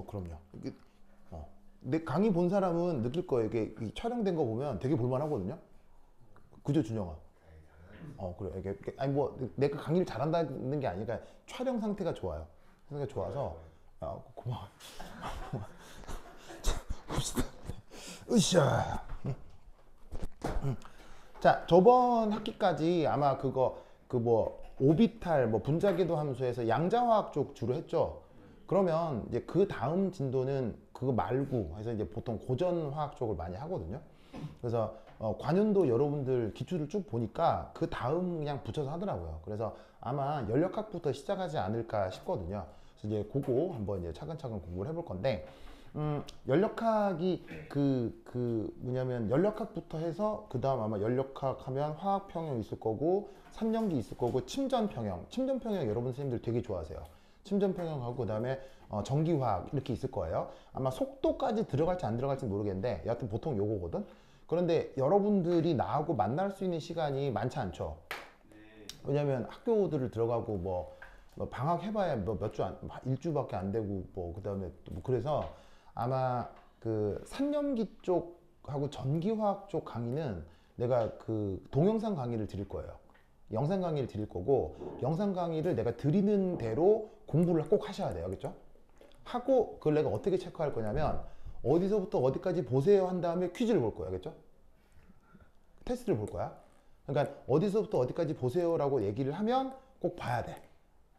그럼요. 내 강의 본 사람은 느낄 거예요. 이게 이 촬영된 거 보면 되게 볼만하거든요. 그죠, 준영아? 그래. 아니 뭐 내가 강의를 잘한다는 게 아니라 촬영 상태가 좋아요. 상태가 좋아서 고마워. 자, 봅시다. 으쌰. 자, 저번 학기까지 아마 그거 그 뭐 오비탈 뭐 분자궤도 함수에서 양자화학 쪽 주로 했죠. 그러면 이제 그 다음 진도는 그거 말고 해서 이제 보통 고전화학 쪽을 많이 하거든요. 그래서 관연도 여러분들 기출을 쭉 보니까 그 다음 그냥 붙여서 하더라고요. 그래서 아마 연력학부터 시작하지 않을까 싶거든요. 그래서 이제 그거 한번 이제 차근차근 공부를 해볼 건데, 연력학이 뭐냐면 연력학부터 해서 그 다음 아마 연력학 하면 화학평형 있을 거고 3년기 있을 거고 침전평형 여러분 선생님들 되게 좋아하세요. 침전평형하고 그 다음에 전기화학 이렇게 있을 거예요. 아마 속도까지 들어갈지 안 들어갈지 모르겠는데 여하튼 보통 요거거든. 그런데 여러분들이 나하고 만날 수 있는 시간이 많지 않죠. 왜냐면 학교들을 들어가고 뭐 방학 해봐야 뭐 몇 주 일주밖에 안 되고 뭐 그다음에 뭐 그래서 아마 그 3년기 쪽하고 전기화학 쪽 강의는 내가 그 동영상 강의를 드릴 거예요. 영상 강의를 드릴 거고 영상 강의를 내가 드리는 대로 공부를 꼭 하셔야 돼요. 알겠죠? 하고 그걸 내가 어떻게 체크할 거냐면 어디서부터 어디까지 보세요 한 다음에 퀴즈를 볼 거예요. 알겠죠? 테스트를 볼 거야. 그러니까 어디서부터 어디까지 보세요라고 얘기를 하면 꼭 봐야 돼.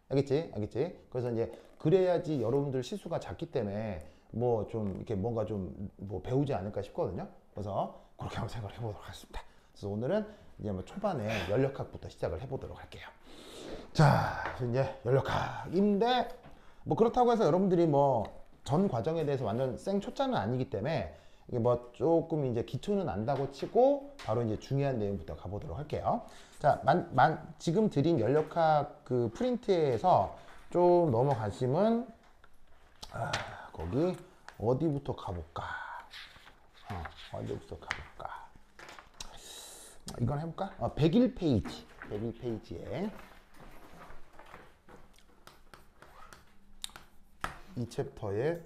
알겠지? 알겠지? 그래서 이제 그래야지 여러분들 실수가 작기 때문에 뭐 좀 이렇게 뭔가 좀 뭐 배우지 않을까 싶거든요. 그래서 그렇게 한번 생각을 해보도록 하겠습니다. 그래서 오늘은 이제 뭐 초반에 연력학부터 시작을 해보도록 할게요. 자, 그래서 이제 연력학인데 뭐 그렇다고 해서 여러분들이 뭐 전 과정에 대해서 완전 생초짜는 아니기 때문에 이게 뭐 조금 이제 기초는 안다고 치고 바로 이제 중요한 내용부터 가보도록 할게요. 자, 지금 드린 연력학 그 프린트에서 좀 넘어가시면 거기 어디부터 가볼까? 어디부터 가볼까? 이건 해볼까? 101페이지. 101페이지에 이 챕터에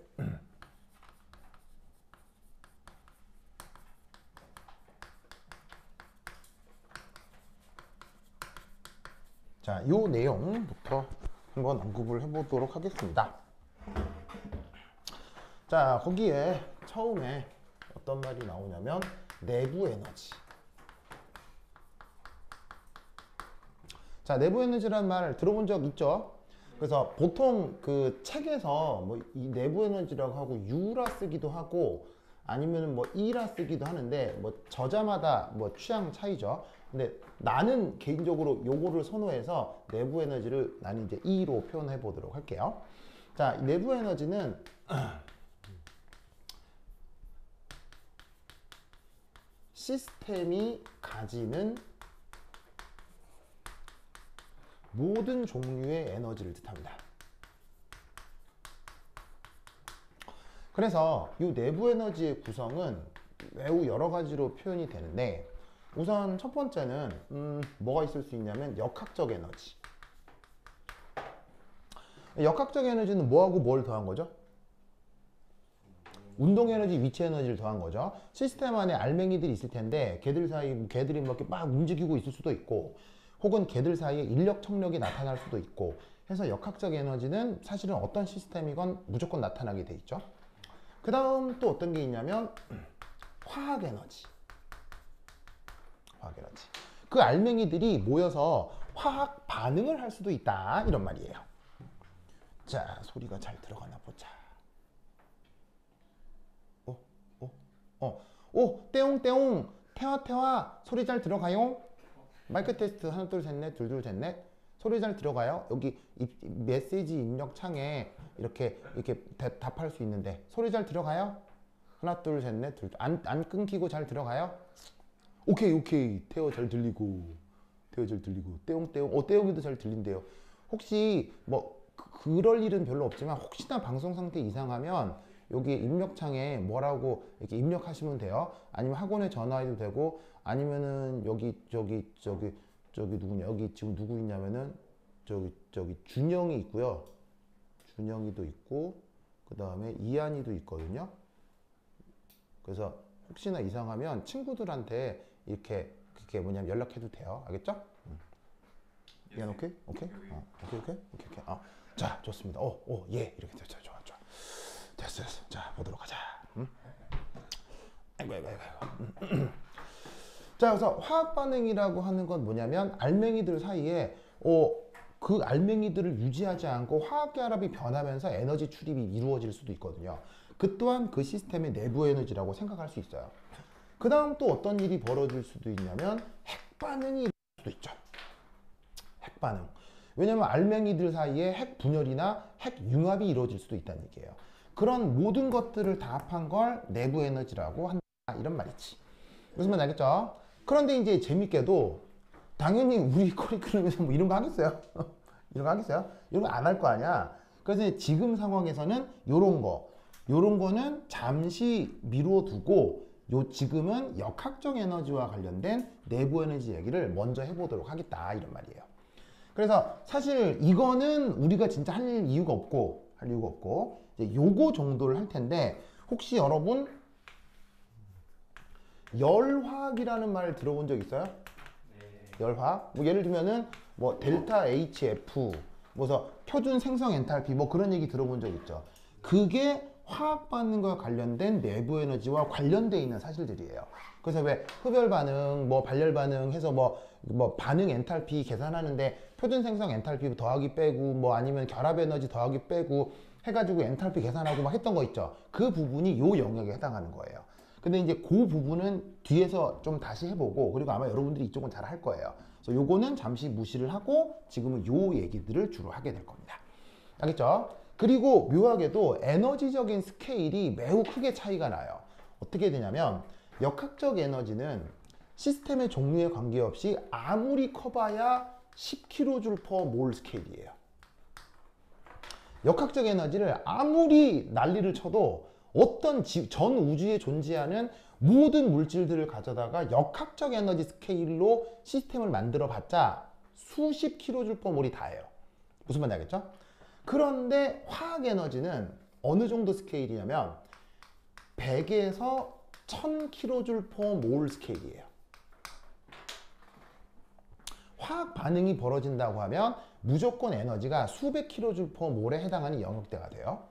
자, 요 내용부터 한번 언급을 해보도록 하겠습니다. 자, 거기에 처음에 어떤 말이 나오냐면 내부 에너지. 자, 내부 에너지라는 말 들어본 적 있죠? 그래서 보통 그 책에서 뭐 이 내부 에너지라고 하고 U라 쓰기도 하고 아니면 뭐 E라 쓰기도 하는데 뭐 저자마다 뭐 취향 차이죠. 근데 나는 개인적으로 요거를 선호해서 내부 에너지를 나는 이제 E로 표현해 보도록 할게요. 자, 내부 에너지는 시스템이 가지는 모든 종류의 에너지를 뜻합니다. 그래서 이 내부 에너지의 구성은 매우 여러 가지로 표현이 되는데 우선 첫 번째는 뭐가 있을 수 있냐면 역학적 에너지. 역학적 에너지는 뭐하고 뭘 더한 거죠? 운동 에너지, 위치 에너지를 더한 거죠. 시스템 안에 알맹이들이 있을 텐데 걔들이 뭐 이렇게 막 움직이고 있을 수도 있고 혹은 걔들 사이에 인력 청력이 나타날 수도 있고 해서 역학적 에너지는 사실은 어떤 시스템이건 무조건 나타나게 돼 있죠. 그 다음 또 어떤 게 있냐면 화학 에너지. 화학 에너지. 그 알맹이들이 모여서 화학 반응을 할 수도 있다 이런 말이에요. 자, 소리가 잘 들어가나 보자. 오, 떼옹떼옹 태화태화 소리 잘 들어가요? 마이크 테스트 하나 둘 셋 넷 둘 셋 넷 소리 잘 들어가요? 여기 메시지 입력 창에 이렇게 답할 수 있는데 소리 잘 들어가요? 하나 둘 셋 넷 둘 안 끊기고 잘 들어가요? 오케이 태워 잘 들리고 떼옹떼옹 떼옹이도 잘 들린대요. 혹시 뭐 그럴 일은 별로 없지만 혹시나 방송 상태 이상하면 여기 입력창에 뭐라고 이렇게 입력하시면 돼요. 아니면 학원에 전화해도 되고 아니면은 저기 누구냐 여기 지금 누구 있냐면은 저기 준영이 있고요. 준영이도 있고 그 다음에 이한이도 있거든요. 그래서 혹시나 이상하면 친구들한테 이렇게 그게 뭐냐면 연락해도 돼요. 알겠죠? 이한 오케이? 오케이? 오케이. 자, 좋습니다. 예. 이렇게 됐죠. 좋아. 됐어. 자, 보도록 하자. 아이고. 자, 그래서 화학 반응이라고 하는 건 뭐냐면 알맹이들 사이에 그 알맹이들을 유지하지 않고 화학 결합이 변하면서 에너지 출입이 이루어질 수도 있거든요. 그 또한 그 시스템의 내부 에너지라고 생각할 수 있어요. 그 다음 또 어떤 일이 벌어질 수도 있냐면 핵 반응이 일어날 수도 있죠. 핵 반응. 왜냐면 알맹이들 사이에 핵 분열이나 핵 융합이 이루어질 수도 있다는 얘기예요. 그런 모든 것들을 다 합한 걸 내부 에너지라고 한다. 이런 말이지. 무슨 말 알겠죠? 그런데 이제 재밌게도 당연히 우리 커리큘럼에서 뭐 이런 거 하겠어요? 이런 거 하겠어요? 이런 거 안 할 거 아니야? 그래서 지금 상황에서는 요런 거는 잠시 미뤄두고 지금은 역학적 에너지와 관련된 내부 에너지 얘기를 먼저 해보도록 하겠다 이런 말이에요. 그래서 사실 이거는 우리가 진짜 할 이유가 없고 이제 요거 정도를 할 텐데 혹시 여러분 열화학이라는 말 들어본 적 있어요? 열화학? 뭐 예를 들면은 뭐 델타 HF 뭐서 표준 생성 엔탈피 뭐 그런 얘기 들어본 적 있죠. 그게 화학 반응과 관련된 내부 에너지와 관련되어 있는 사실들이에요. 그래서 왜 흡열 반응, 뭐 발열 반응 해서 뭐 반응 엔탈피 계산하는데 표준 생성 엔탈피 더하기 빼고 뭐 아니면 결합 에너지 더하기 빼고 해가지고 엔탈피 계산하고 막 했던 거 있죠. 그 부분이 요 영역에 해당하는 거예요. 근데 이제 그 부분은 뒤에서 좀 다시 해보고 그리고 아마 여러분들이 이쪽은 잘 할 거예요. 그래서 요거는 잠시 무시를 하고 지금은 요 얘기들을 주로 하게 될 겁니다. 알겠죠? 그리고 묘하게도 에너지적인 스케일이 매우 크게 차이가 나요. 어떻게 되냐면 역학적 에너지는 시스템의 종류에 관계없이 아무리 커봐야 10kJ/mol 스케일이에요. 역학적 에너지를 아무리 난리를 쳐도 어떤 전 우주에 존재하는 모든 물질들을 가져다가 역학적 에너지 스케일로 시스템을 만들어 봤자 수십 kJ/mol이 다예요. 무슨 말인지 알겠죠? 그런데 화학 에너지는 어느 정도 스케일이냐면 100에서 1000kJ/mol 스케일이에요. 화학 반응이 벌어진다고 하면 무조건 에너지가 수백 kJ/mol에 해당하는 영역대가 돼요.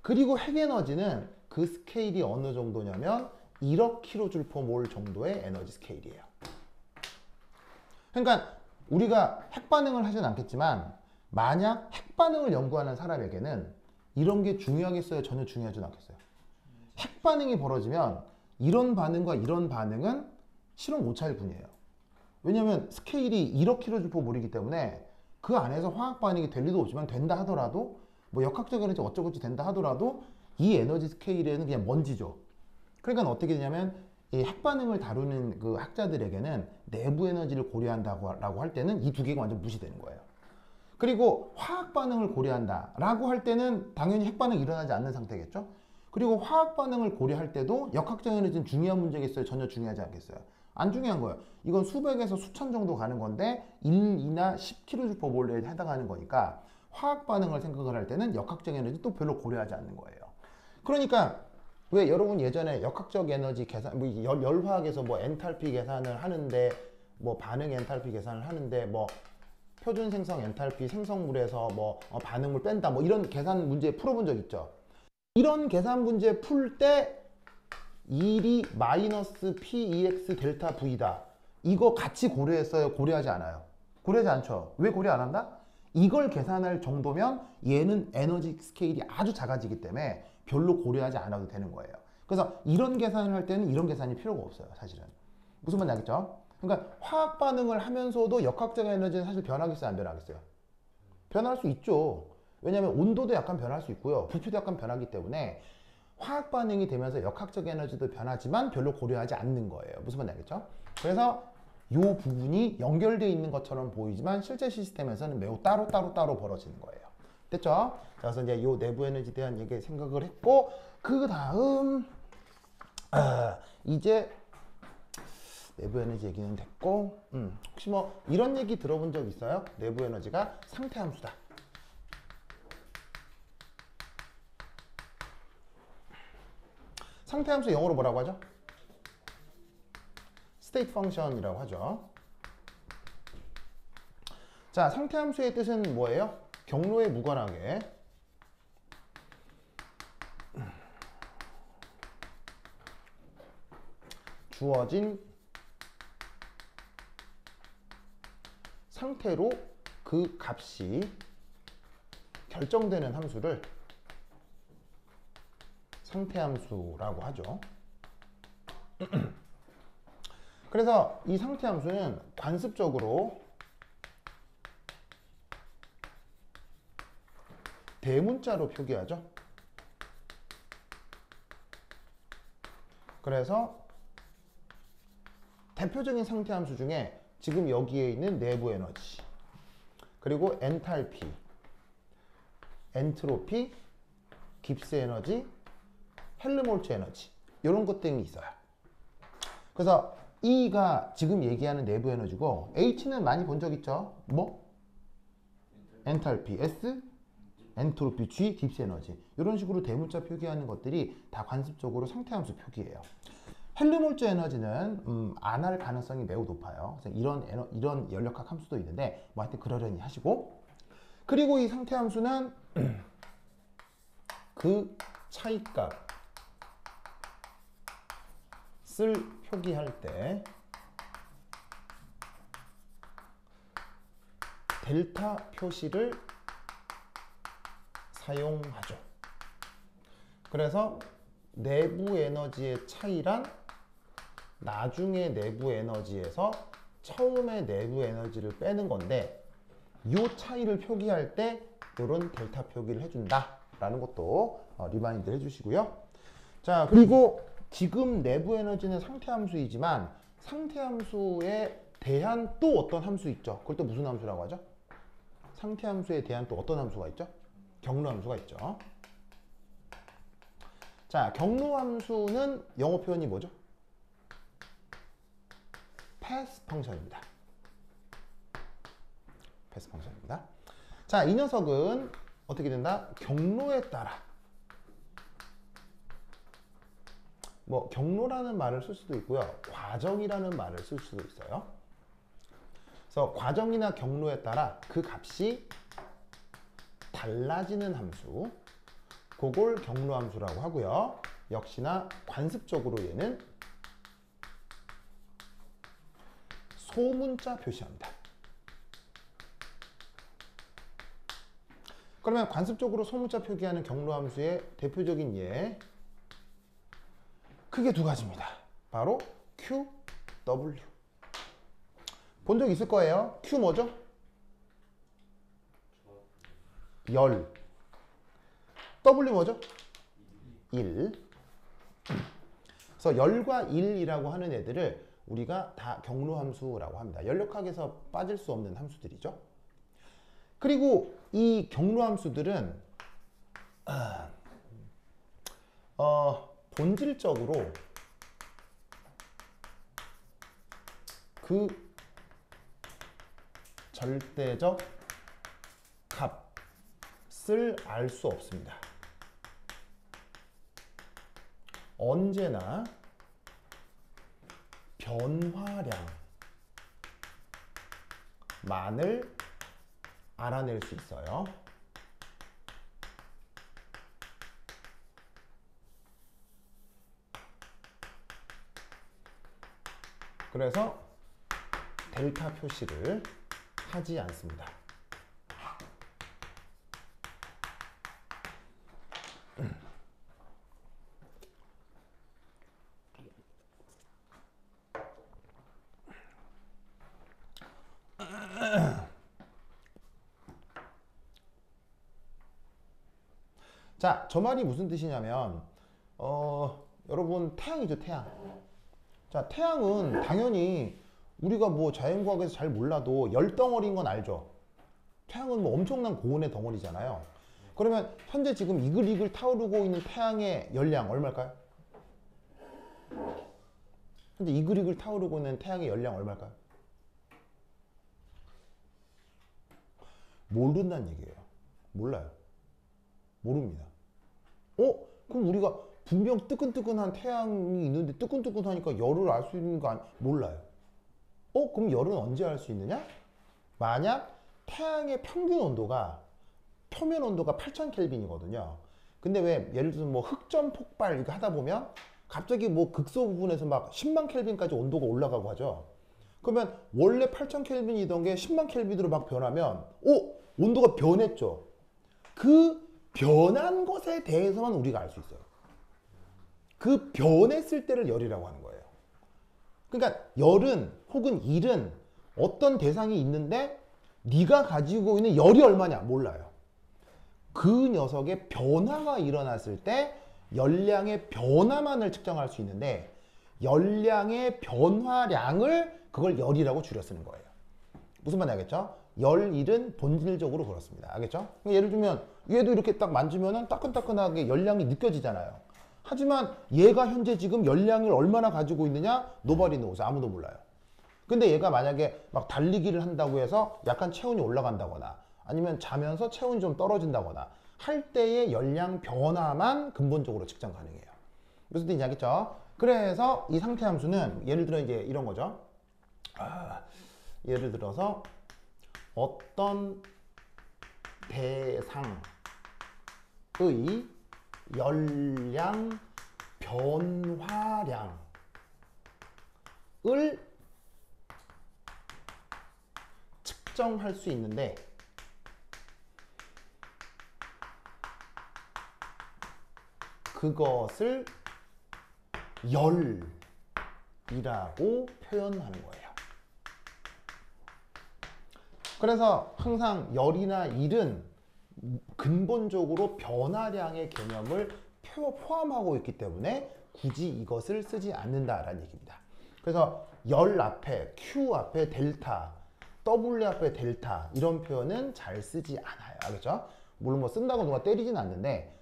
그리고 핵 에너지는 그 스케일이 어느 정도냐면 1억 kJ/mol 정도의 에너지 스케일이에요. 그러니까 우리가 핵 반응을 하진 않겠지만 만약 핵 반응을 연구하는 사람에게는 이런 게 중요하겠어요? 전혀 중요하진 않겠어요. 핵 반응이 벌어지면 이런 반응과 이런 반응은 실험 오차일 뿐이에요. 왜냐하면 스케일이 1억 kJ/mol이기 때문에 그 안에서 화학 반응이 될 리도 없지만 된다 하더라도 뭐 역학적 에너지 어쩌고저쩌고 된다 하더라도 이 에너지 스케일에는 그냥 먼지죠. 그러니까 어떻게 되냐면 이 핵 반응을 다루는 그 학자들에게는 내부 에너지를 고려한다고 할 때는 이 두 개가 완전 무시되는 거예요. 그리고 화학 반응을 고려한다라고 할 때는 당연히 핵 반응이 일어나지 않는 상태겠죠. 그리고 화학 반응을 고려할 때도 역학적 에너지는 중요한 문제겠어요? 전혀 중요하지 않겠어요? 안 중요한 거예요. 이건 수백에서 수천 정도 가는 건데 1, 2나 10kJ/mol에 해당하는 거니까 화학 반응을 생각을 할 때는 역학적 에너지 또 별로 고려하지 않는 거예요. 그러니까 왜 여러분 예전에 역학적 에너지 계산, 뭐 열화학에서 뭐 엔탈피 계산을 하는데 뭐 반응 엔탈피 계산을 하는데 뭐 표준 생성 엔탈피 생성물에서 뭐 반응물 뺀다 뭐 이런 계산 문제 풀어본 적 있죠. 이런 계산 문제 풀 때 1이 마이너스 PEX 델타 V다. 이거 같이 고려했어요? 고려하지 않아요? 고려하지 않죠. 왜 고려 안 한다? 이걸 계산할 정도면 얘는 에너지 스케일이 아주 작아지기 때문에 별로 고려하지 않아도 되는 거예요. 그래서 이런 계산을 할 때는 이런 계산이 필요가 없어요. 사실은. 무슨 말인지 알겠죠? 그러니까 화학 반응을 하면서도 역학적 에너지는 사실 변하겠어요? 안 변하겠어요? 변할 수 있죠. 왜냐하면 온도도 약간 변할 수 있고요. 부피도 약간 변하기 때문에 화학 반응이 되면서 역학적 에너지도 변하지만 별로 고려하지 않는 거예요. 무슨 말인지 알겠죠? 그래서 이 부분이 연결되어 있는 것처럼 보이지만 실제 시스템에서는 매우 따로 벌어지는 거예요. 됐죠? 자, 그래서 이제 이 내부 에너지에 대한 얘기 생각을 했고 그 다음 이제 내부 에너지 얘기는 됐고 혹시 뭐 이런 얘기 들어본 적 있어요? 내부 에너지가 상태 함수다. 상태 함수 영어로 뭐라고 하죠? state function이라고 하죠. 자, 상태 함수의 뜻은 뭐예요? 경로에 무관하게 주어진 상태로 그 값이 결정되는 함수를 상태 함수라고 하죠. 그래서 이 상태 함수는 관습적으로 대문자로 표기하죠. 그래서 대표적인 상태 함수 중에 지금 여기에 있는 내부 에너지, 그리고 엔탈피, 엔트로피, 깁스 에너지, 헬름홀츠 에너지, 이런 것 등이 있어요. 그래서 E가 지금 얘기하는 내부 에너지고, H는 많이 본 적 있죠? 뭐? 엔탈피, S, 엔트로피, G, 깁스 에너지. 이런 식으로 대문자 표기하는 것들이 다 관습적으로 상태 함수 표기예요. 헬름홀츠 에너지는 안 할 가능성이 매우 높아요. 그래서 이런 연력학 함수도 있는데 뭐 하여튼 그러려니 하시고, 그리고 이 상태 함수는 그 차이값을 표기할 때 델타 표시를 사용하죠. 그래서 내부 에너지의 차이란 나중에 내부 에너지에서 처음에 내부 에너지를 빼는 건데, 이 차이를 표기할 때 이런 델타 표기를 해준다 라는 것도 리마인드 해주시고요. 자, 그리고 지금 내부 에너지는 상태 함수이지만 상태 함수에 대한 또 어떤 함수 있죠. 그걸 또 무슨 함수라고 하죠? 상태 함수에 대한 또 어떤 함수가 있죠? 경로 함수가 있죠. 자, 경로 함수는 영어 표현이 뭐죠? 패스 펑션입니다. 패스 펑션입니다. 자, 이 녀석은 어떻게 된다? 경로에 따라, 뭐 경로라는 말을 쓸 수도 있고요, 과정이라는 말을 쓸 수도 있어요. 그래서 과정이나 경로에 따라 그 값이 달라지는 함수, 그걸 경로 함수라고 하고요. 역시나 관습적으로 얘는 소문자 표시합니다. 그러면 관습적으로 소문자 표기하는 경로 함수의 대표적인 예, 크게 두 가지입니다. 바로 Q, W. 본 적 있을 거예요. Q 뭐죠? 열. W 뭐죠? 1. 그래서 열과 1이라고 하는 애들을 우리가 다 경로 함수라고 합니다. 연력학에서 빠질 수 없는 함수들이죠. 그리고 이 경로 함수들은 본질적으로 그 절대적 값을 알 수 없습니다. 언제나 변화량만을 알아낼 수 있어요. 그래서 델타 표시를 하지 않습니다. 자, 저 말이 무슨 뜻이냐면 여러분 태양이죠, 태양. 자, 태양은 당연히 우리가 뭐 자연과학에서 잘 몰라도 열덩어리인 건 알죠. 태양은 뭐 엄청난 고온의 덩어리잖아요. 그러면 현재 지금 이글이글 타오르고 있는 태양의 열량 얼마일까요? 현재 이글이글 타오르고 있는 태양의 열량 얼마일까요? 모른다는 얘기예요. 몰라요. 모릅니다. 그럼 우리가 분명 뜨끈뜨끈한 태양이 있는데 뜨끈뜨끈하니까 열을 알 수 있는 거 몰라요. 그럼 열은 언제 알 수 있느냐? 만약 태양의 평균 온도가 표면 온도가 8000켈빈이거든요. 근데 왜 예를 들어서 뭐 흑점 폭발 이거 하다 보면 갑자기 뭐 극소 부분에서 막 10만 켈빈까지 온도가 올라가고 하죠. 그러면 원래 8000켈빈이던 게 10만 켈빈으로 막 변하면 온도가 변했죠. 그 변한 것에 대해서만 우리가 알 수 있어요. 그 변했을 때를 열이라고 하는 거예요. 그러니까 열은 혹은 일은 어떤 대상이 있는데 네가 가지고 있는 열이 얼마냐 몰라요. 그 녀석의 변화가 일어났을 때 열량의 변화만을 측정할 수 있는데 열량의 변화량을 그걸 열이라고 줄여 쓰는 거예요. 무슨 말인지 알겠죠? 열, 일은 본질적으로 그렇습니다. 알겠죠? 예를 들면 얘도 이렇게 딱 만지면은 따끈따끈하게 열량이 느껴지잖아요. 하지만 얘가 현재 지금 열량을 얼마나 가지고 있느냐? Nobody knows. 아무도 몰라요. 근데 얘가 만약에 막 달리기를 한다고 해서 약간 체온이 올라간다거나 아니면 자면서 체온이 좀 떨어진다거나 할 때의 열량 변화만 근본적으로 측정 가능해요. 무슨 뜻인지 알겠죠? 그래서 이 상태 함수는 예를 들어 이제 이런 거죠. 예를 들어서 어떤 대상의 열량 변화량을 측정할 수 있는데 그것을 열이라고 표현하는 거예요. 그래서 항상 열이나 일은 근본적으로 변화량의 개념을 포함하고 있기 때문에 굳이 이것을 쓰지 않는다라는 얘기입니다. 그래서 열 앞에 Q 앞에 델타, W 앞에 델타 이런 표현은 잘 쓰지 않아요. 알겠죠? 물론 뭐 쓴다고 누가 때리진 않는데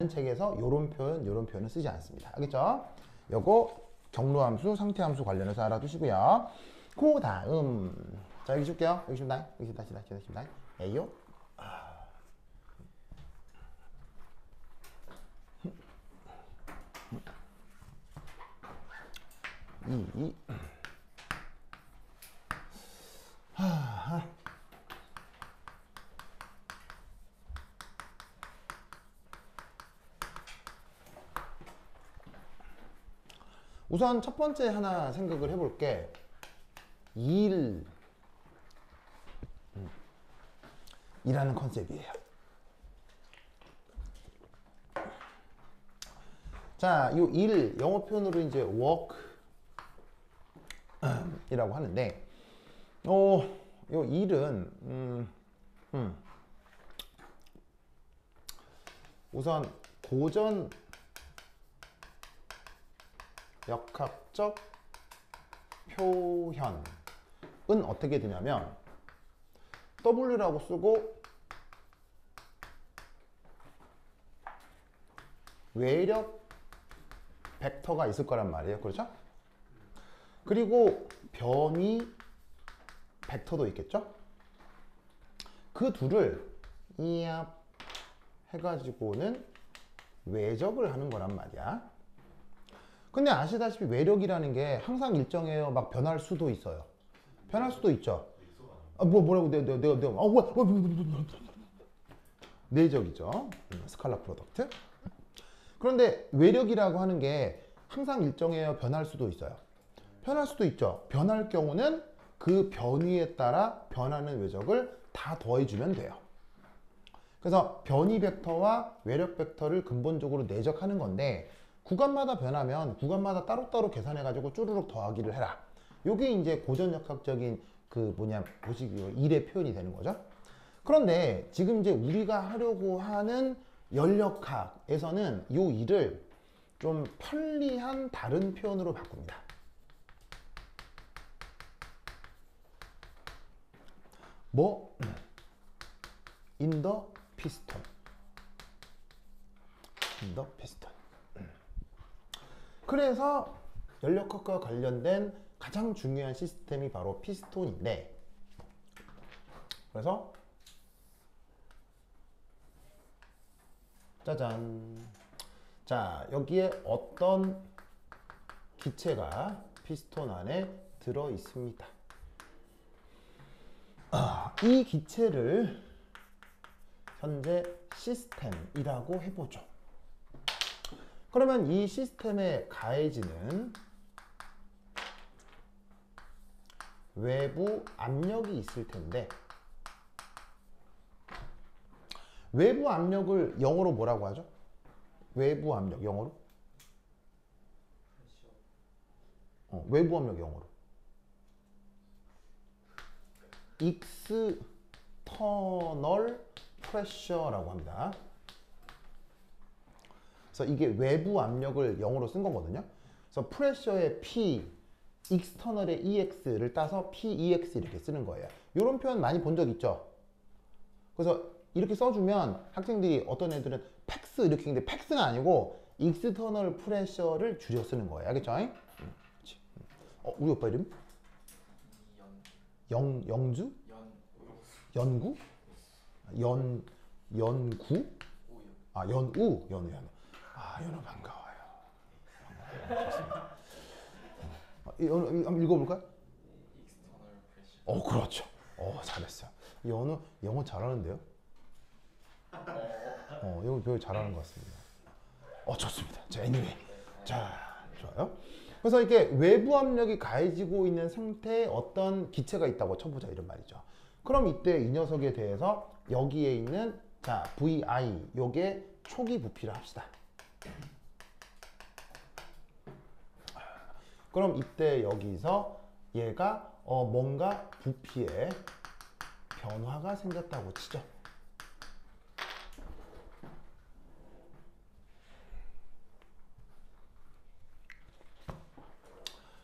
책에서 이런 표현은 쓰지 않습니다. 알겠죠? 요거 경로함수, 상태함수 관련해서 알아두시고요. 그 다음 자 여기 줄게요. 여기 줍니다. 여기 다시 줍니다. A요. 우선 첫 번째 하나 생각을 해볼게. 이라는 컨셉이에요. 자, 이 일 영어 표현으로 이제 work 이라고 하는데, 이 일은 우선 고전 역학적 표현은 어떻게 되냐면 W라고 쓰고 외력 벡터가 있을 거란 말이에요. 그렇죠? 그리고 변이 벡터도 있겠죠? 그 둘을 이압 해가지고는 외적을 하는 거란 말이야. 근데 아시다시피 외력이라는 게 항상 일정해요. 막 변할 수도 있어요. 변할 수도 있죠. 뭐라고 내가 내적이죠. 스칼라 프로덕트. 그런데 외력이라고 하는 게 항상 일정해요. 변할 수도 있어요. 변할 수도 있죠. 변할 경우는 그 변위에 따라 변하는 외적을 다 더해주면 돼요. 그래서 변이 벡터와 외력 벡터를 근본적으로 내적하는 건데 구간마다 변하면 구간마다 따로따로 계산해가지고 쭈루룩 더하기를 해라. 요게 이제 고전역학적인 보시기 일의 표현이 되는 거죠. 그런데 지금 이제 우리가 하려고 하는 열역학에서는 요 일을 좀 편리한 다른 표현으로 바꿉니다. in the piston. 그래서 열역학과 관련된 가장 중요한 시스템이 바로 피스톤인데, 그래서 짜잔. 자, 여기에 어떤 기체가 피스톤 안에 들어 있습니다. 이 기체를 현재 시스템이라고 해보죠. 그러면 이 시스템에 가해지는 외부 압력이 있을 텐데, 외부 압력을 영어로 뭐라고 하죠? 외부 압력 영어로? 외부 압력 영어로 external pressure라고 합니다. 그래서 이게 외부 압력을 영어로 쓴 거거든요. 그래서 pressure의 P, external의 EX를 따서 PEX 이렇게 쓰는 거예요. 이런 표현 많이 본 적 있죠? 그래서 이렇게 써주면 학생들이 어떤 애들은 팩스 이렇게 했는데 팩스가 아니고 external pressure를 줄여 쓰는 거예요. 알겠죠? 우리 오빠 이름? 영주? 연구? 연구? 연우. 연우 반가워요. 한번 읽어볼까요? 그렇죠. 잘했어요. 연우 영어 잘하는데요? 영어 배우 잘하는 것 같습니다. 좋습니다. 자, anyway. 자, 좋아요. 그래서 이렇게 외부 압력이 가해지고 있는 상태에 어떤 기체가 있다고 쳐보자 이런 말이죠. 그럼 이때 이 녀석에 대해서 여기에 있는 자 VI 요게 초기 부피를 합시다. 그럼 이때 여기서 얘가 뭔가 부피에 변화가 생겼다고 치죠.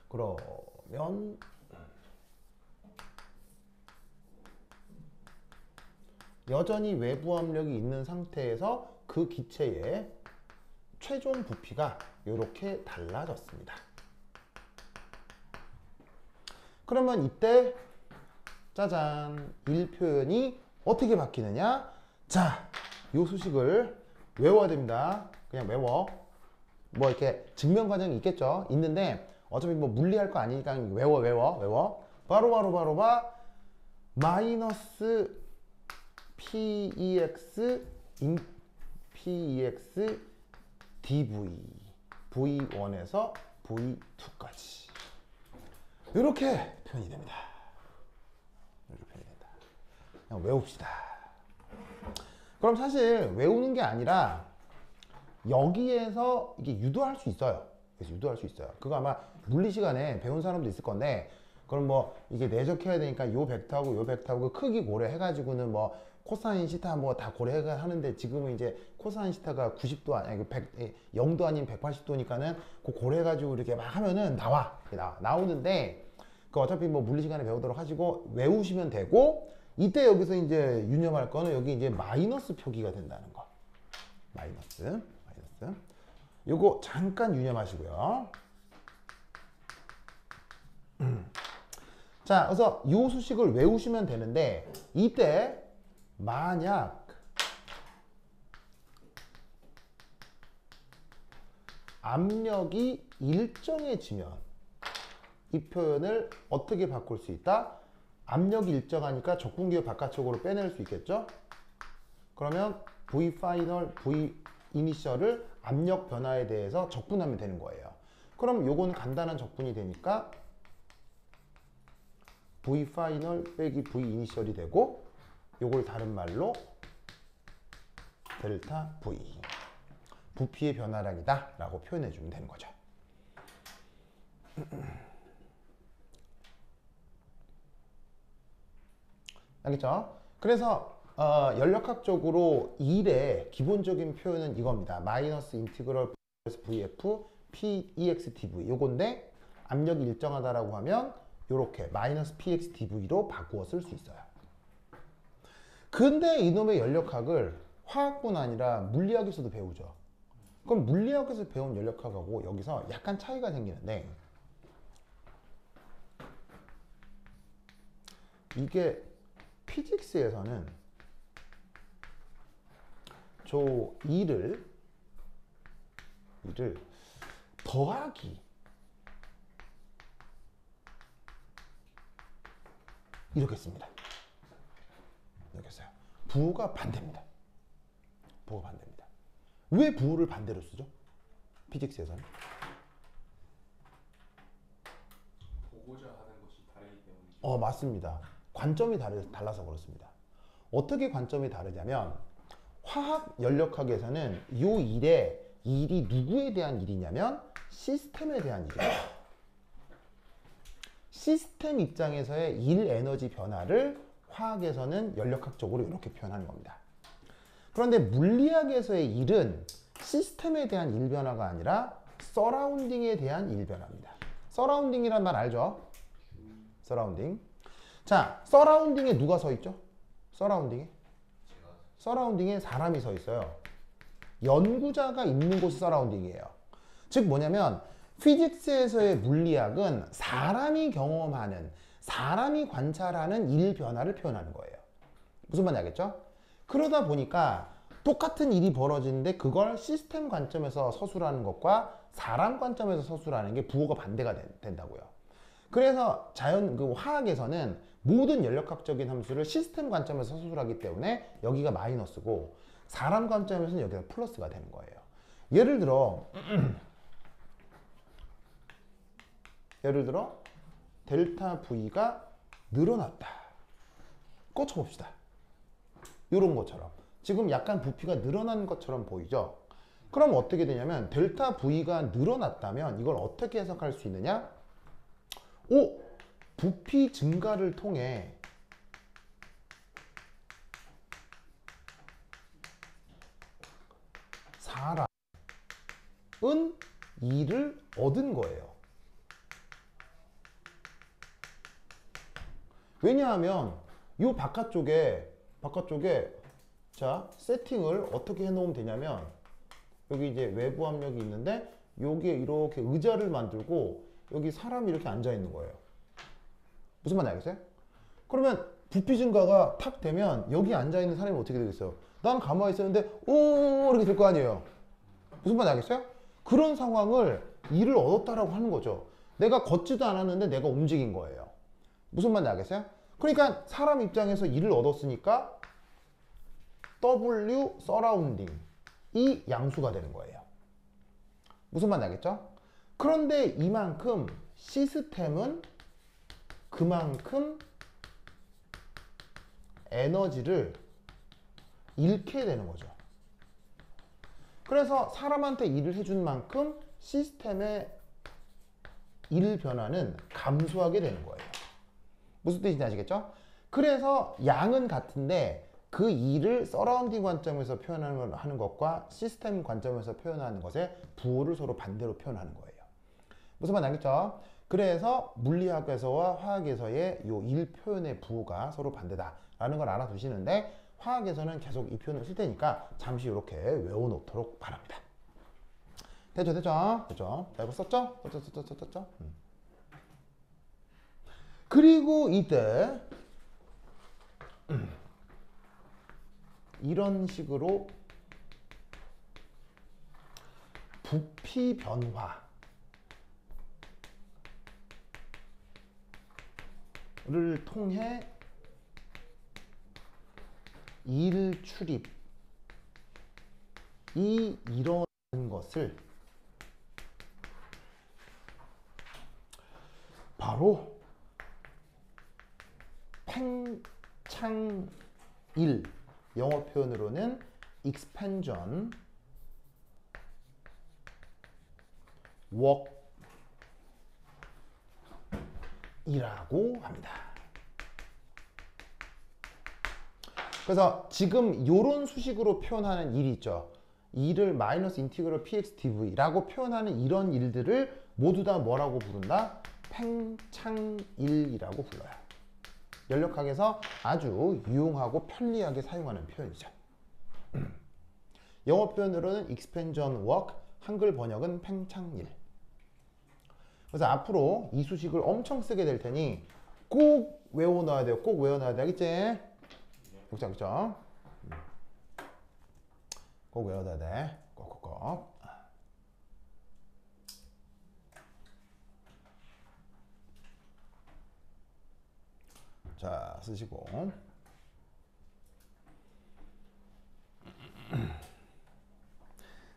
그러면 여전히 외부 압력이 있는 상태에서 그 기체의 최종 부피가 이렇게 달라졌습니다. 그러면 이때 짜잔 1표현이 어떻게 바뀌느냐? 자, 이 수식을 외워야 됩니다. 그냥 외워. 뭐 이렇게 증명 과정이 있겠죠. 있는데 어차피 뭐 물리할 거 아니니까 외워. 바로 마이너스 PEX PEX DV V1에서 V2까지 이렇게 표현이 됩니다. 이렇게 표현이 된다. 그냥 외웁시다. 그럼 사실 외우는 게 아니라 여기에서 이게 유도할 수 있어요. 그래서 유도할 수 있어요. 그거 아마 물리 시간에 배운 사람도 있을 건데, 그럼 뭐 이게 내적해야 되니까 요 벡터하고 요 벡터하고 크기 고려해가지고는 뭐 코사인 시타 뭐 다 고려해가 하는데, 지금은 이제 코사인 시타가 90도 아니 0도 아닌 180도니까는 그 고려해가지고 이렇게 막 하면은 나오는데, 그 어차피 뭐 물리 시간에 배우도록 하시고 외우시면 되고, 이때 여기서 이제 유념할 거는 여기 이제 마이너스 표기가 된다는 거. 마이너스. 요거 잠깐 유념하시고요. 자, 그래서 요 수식을 외우시면 되는데, 이때 만약 압력이 일정해지면 이 표현을 어떻게 바꿀 수 있다? 압력이 일정하니까 적분기호 바깥쪽으로 빼낼 수 있겠죠? 그러면 V final, V 이니셜을 압력 변화에 대해서 적분하면 되는 거예요. 그럼 요건 간단한 적분이 되니까 V final 빼기 V 이니셜이 되고, 요걸 다른 말로 델타 V 부피의 변화량이다 라고 표현해 주면 되는 거죠. 알겠죠? 그래서 연력학적으로 일의 기본적인 표현은 이겁니다. 마이너스 인티그럴 VF PEX DV 요건데, 압력이 일정하다라고 하면 요렇게 마이너스 PX DV로 바꾸어 쓸 수 있어요. 근데 이놈의 연력학을 화학뿐 아니라 물리학에서도 배우죠. 그럼 물리학에서 배운 연력학하고 여기서 약간 차이가 생기는데, 이게 피직스에서는 저 E를 이를 더하기 이렇게 씁니다. 이렇게 써요. 부호가 반대입니다. 부호가 반대입니다. 왜 부호를 반대로 쓰죠? 피직스에서는 보고자 하는 것이 다르기 때문이죠. 맞습니다. 관점이 달라서 그렇습니다. 어떻게 관점이 다르냐면 화학 연력학에서는 이 일이 누구에 대한 일이냐면 시스템에 대한 일이에요. 시스템 입장에서의 일 에너지 변화를 화학에서는 연력학적으로 이렇게 표현하는 겁니다. 그런데 물리학에서의 일은 시스템에 대한 일 변화가 아니라 서라운딩에 대한 일 변화입니다. 서라운딩이란 말 알죠? 서라운딩. 자, 서라운딩에 누가 서 있죠? 서라운딩에 사람이 서 있어요. 연구자가 있는 곳이 서라운딩이에요. 즉 뭐냐면 피직스에서의 물리학은 사람이 경험하는, 사람이 관찰하는 일 변화를 표현하는 거예요. 무슨 말인지 알겠죠? 그러다 보니까 똑같은 일이 벌어지는데 그걸 시스템 관점에서 서술하는 것과 사람 관점에서 서술하는 게 부호가 반대가 된다고요. 그래서 화학에서는 모든 연력학적인 함수를 시스템 관점에서 서술하기 때문에 여기가 마이너스고 사람 관점에서는 여기가 플러스가 되는 거예요. 예를 들어 델타 V가 늘어났다. 꽂혀봅시다. 이런 것처럼 지금 약간 부피가 늘어난 것처럼 보이죠? 그럼 어떻게 되냐면 델타 V가 늘어났다면 이걸 어떻게 해석할 수 있느냐? 부피 증가를 통해 사람은 일을 얻은 거예요. 왜냐하면 이 바깥쪽에 자 세팅을 어떻게 해놓으면 되냐면 여기 이제 외부 압력이 있는데 여기에 이렇게 의자를 만들고 여기 사람이 이렇게 앉아 있는 거예요. 무슨 말인지 알겠어요? 그러면 부피 증가가 탁 되면 여기 앉아 있는 사람이 어떻게 되겠어요? 나는 가만히 있었는데 오 이렇게 될 거 아니에요. 무슨 말인지 알겠어요? 그런 상황을 일을 얻었다라고 하는 거죠. 내가 걷지도 않았는데 내가 움직인 거예요. 무슨 말인지 알겠어요? 그러니까 사람 입장에서 일을 얻었으니까 W 서라운딩 이 양수가 되는 거예요. 무슨 말인지 알겠죠? 그런데 이만큼 시스템은 그만큼 에너지를 잃게 되는 거죠. 그래서 사람한테 일을 해준 만큼 시스템의 일 변화는 감소하게 되는 거예요. 무슨 뜻인지 아시겠죠? 그래서 양은 같은데 그 일을 서라운딩 관점에서 표현하는 것과 시스템 관점에서 표현하는 것의 부호를 서로 반대로 표현하는 거예요. 무슨 말인지 알겠죠? 그래서 물리학에서와 화학에서의 이 일 표현의 부호가 서로 반대다라는 걸 알아두시는데 화학에서는 계속 이 표현을 쓸 테니까 잠시 이렇게 외워놓도록 바랍니다. 됐죠? 자, 이거 썼죠? 썼죠? 그리고 이때 이런 식으로 부피 변화를 통해 일 출입이 일어나는 것을 바로 팽창일, 영어 표현으로는 expansion work이라고 합니다. 그래서 지금 이런 수식으로 표현하는 일이 있죠. 일을 마이너스 인티그럴 pxdv라고 표현하는 이런 일들을 모두 다 뭐라고 부른다? 팽창일이라고 불러요. 연력학에서 아주 유용하고 편리하게 사용하는 표현이죠. 영어 표현으로는 expansion work, 한글 번역은 팽창일. 그래서 앞으로 이 수식을 엄청 쓰게 될 테니 꼭 외워놔야 돼요. 꼭 외워놔야 돼. 알겠지? 그쵸? 꼭 외워놔야 돼. 꼭. 쓰시고.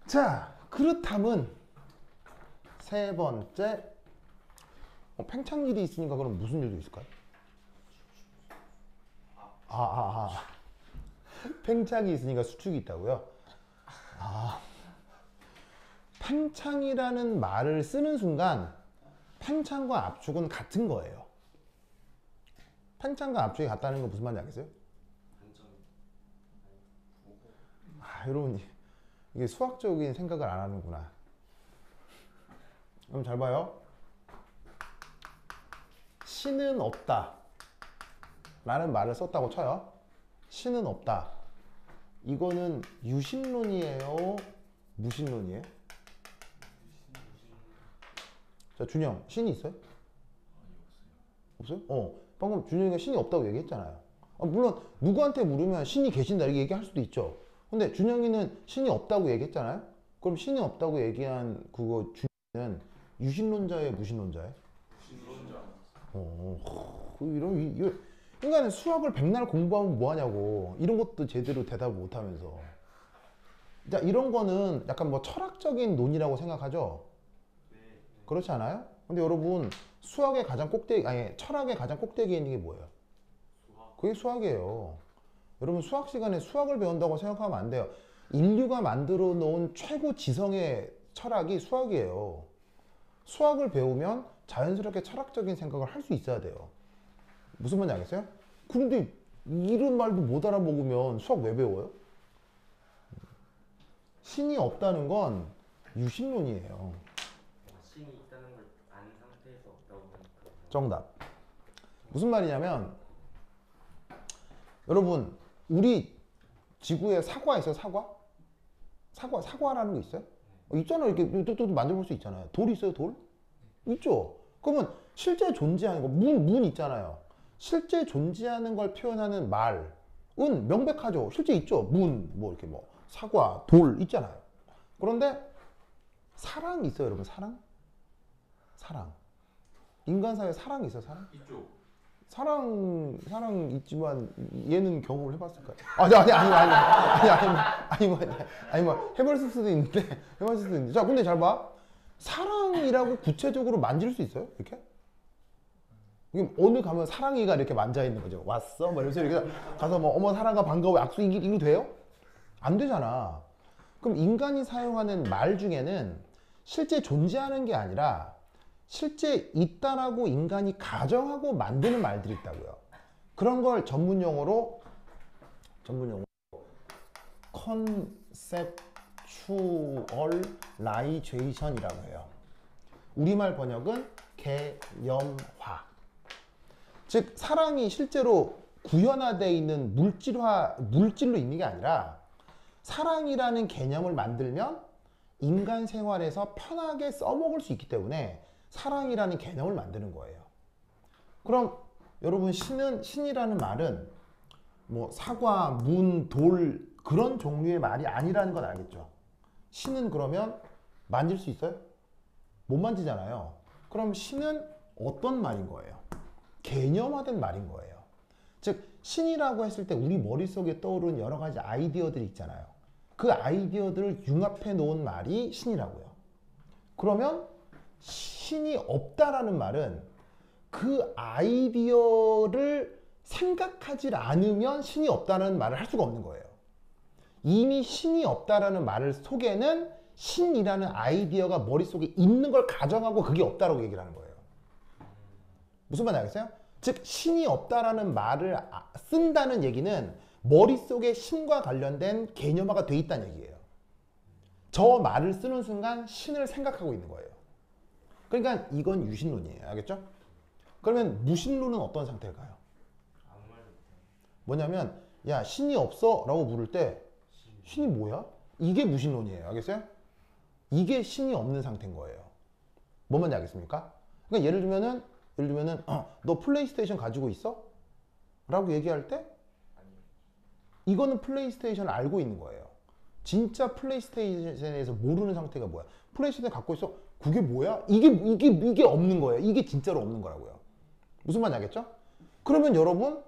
자, 그렇다면 세 번째, 팽창일이 있으니까 그럼 무슨 일도 있을까요? 팽창이 있으니까 수축이 있다고요? 팽창이라는 말을 쓰는 순간 팽창과 압축은 같은 거예요. 팽창과 압축이 같다는 건 무슨 말인지 알겠어요? 여러분 이게 수학적인 생각을 안 하는구나. 그럼 잘 봐요. 신은 없다 라는 말을 썼다고 쳐요. 신은 없다. 이거는 유신론이에요? 무신론이에요? 자, 준영, 신이 있어요? 없어요? 방금 준영이가 신이 없다고 얘기했잖아요. 물론 누구한테 물으면 신이 계신다 이렇게 얘기할 수도 있죠. 근데 준영이는 신이 없다고 얘기했잖아요. 그럼 신이 없다고 얘기한 그거 준영이는 유신론자예요, 무신론자예요? 무신론자. 인간은 수학을 백날 공부하면 뭐하냐고. 이런 것도 제대로 대답을 못하면서. 자, 이런 거는 약간 뭐 철학적인 논의라고 생각하죠? 그렇지 않아요? 근데 여러분 수학의 가장 꼭대기, 아니 철학의 가장 꼭대기에 있는 게 뭐예요? 그게 수학이에요. 여러분 수학 시간에 수학을 배운다고 생각하면 안 돼요. 인류가 만들어 놓은 최고 지성의 철학이 수학이에요. 수학을 배우면 자연스럽게 철학적인 생각을 할 수 있어야 돼요. 무슨 말인지 알겠어요? 그런데 이런 말도 못 알아먹으면 수학 왜 배워요? 신이 없다는 건 유신론이에요. 신이 있다는 걸 안 상태에서 없다고 하니까. 정답. 무슨 말이냐면 여러분 우리 지구에 사과 있어요? 사과라는 거 있어요? 있잖아요. 이렇게 또 만져볼 수 있잖아요. 돌 있어요? 돌? 있죠. 그러면 실제 존재하는 거 문 있잖아요. 실제 존재하는 걸 표현하는 말은 명백하죠. 실제 있죠. 뭐 이렇게 뭐 사과, 돌 있잖아요. 그런데 사랑 있어요, 여러분? 사랑? 인간 사회에 사랑이 있어요, 사랑? 있죠. 사랑 있지만 얘는 경험을 해봤을까요? 아니 뭐 해봤을 수도 있는데 자, 근데 잘 봐. 사랑이라고 구체적으로 만질 수 있어요? 이렇게? 어느 가면 사랑이가 이렇게 만져 있는 거죠. 왔어? 뭐 이러면서 이렇게 가서 뭐 어머 사랑아 반가워 약속 이거 돼요? 안 되잖아. 그럼 인간이 사용하는 말 중에는 실제 존재하는 게 아니라 실제 있다라고 인간이 가정하고 만드는 말들이 있다고요. 그런 걸 전문용어로 컨셉추얼라이제이션이라고 해요. 우리말 번역은 개념화. 즉 사랑이 실제로 구현화되어 있는 물질로 있는 게 아니라 사랑이라는 개념을 만들면 인간 생활에서 편하게 써먹을 수 있기 때문에 사랑이라는 개념을 만드는 거예요. 그럼 여러분 신이라는 말은 뭐 사과, 문, 돌 그런 종류의 말이 아니라는 건 알겠죠? 신은 그러면 만질 수 있어요? 못 만지잖아요. 그럼 신은 어떤 말인 거예요? 개념화된 말인 거예요. 즉 신이라고 했을 때 우리 머릿속에 떠오르는 여러 가지 아이디어들이 있잖아요. 그 아이디어들을 융합해 놓은 말이 신이라고요. 그러면 신이 없다라는 말은 그 아이디어를 생각하지 않으면 신이 없다는 말을 할 수가 없는 거예요. 이미 신이 없다라는 말을 속에는 신이라는 아이디어가 머릿속에 있는 걸 가정하고 그게 없다라고 얘기를 하는 거예요. 무슨 말인지 알겠어요? 즉 신이 없다라는 말을 쓴다는 얘기는 머릿속에 신과 관련된 개념화가 돼 있다는 얘기예요. 저 말을 쓰는 순간 신을 생각하고 있는 거예요. 그러니까 이건 유신론이에요. 알겠죠? 그러면 무신론은 어떤 상태일까요? 아무 말도 못해요. 뭐냐면 야 신이 없어? 라고 물을 때 신이 뭐야? 이게 무신론이에요. 알겠어요? 이게 신이 없는 상태인 거예요. 뭔 말인지 알겠습니까? 그러니까 예를 들면은 너 플레이스테이션 가지고 있어? 라고 얘기할 때 이거는 플레이스테이션을 알고 있는 거예요. 진짜 플레이스테이션에서 모르는 상태가 뭐야? 플레이스테이션 갖고 있어? 그게 뭐야? 이게 없는 거예요. 이게 진짜로 없는 거라고요. 무슨 말인지 알겠죠? 그러면 여러분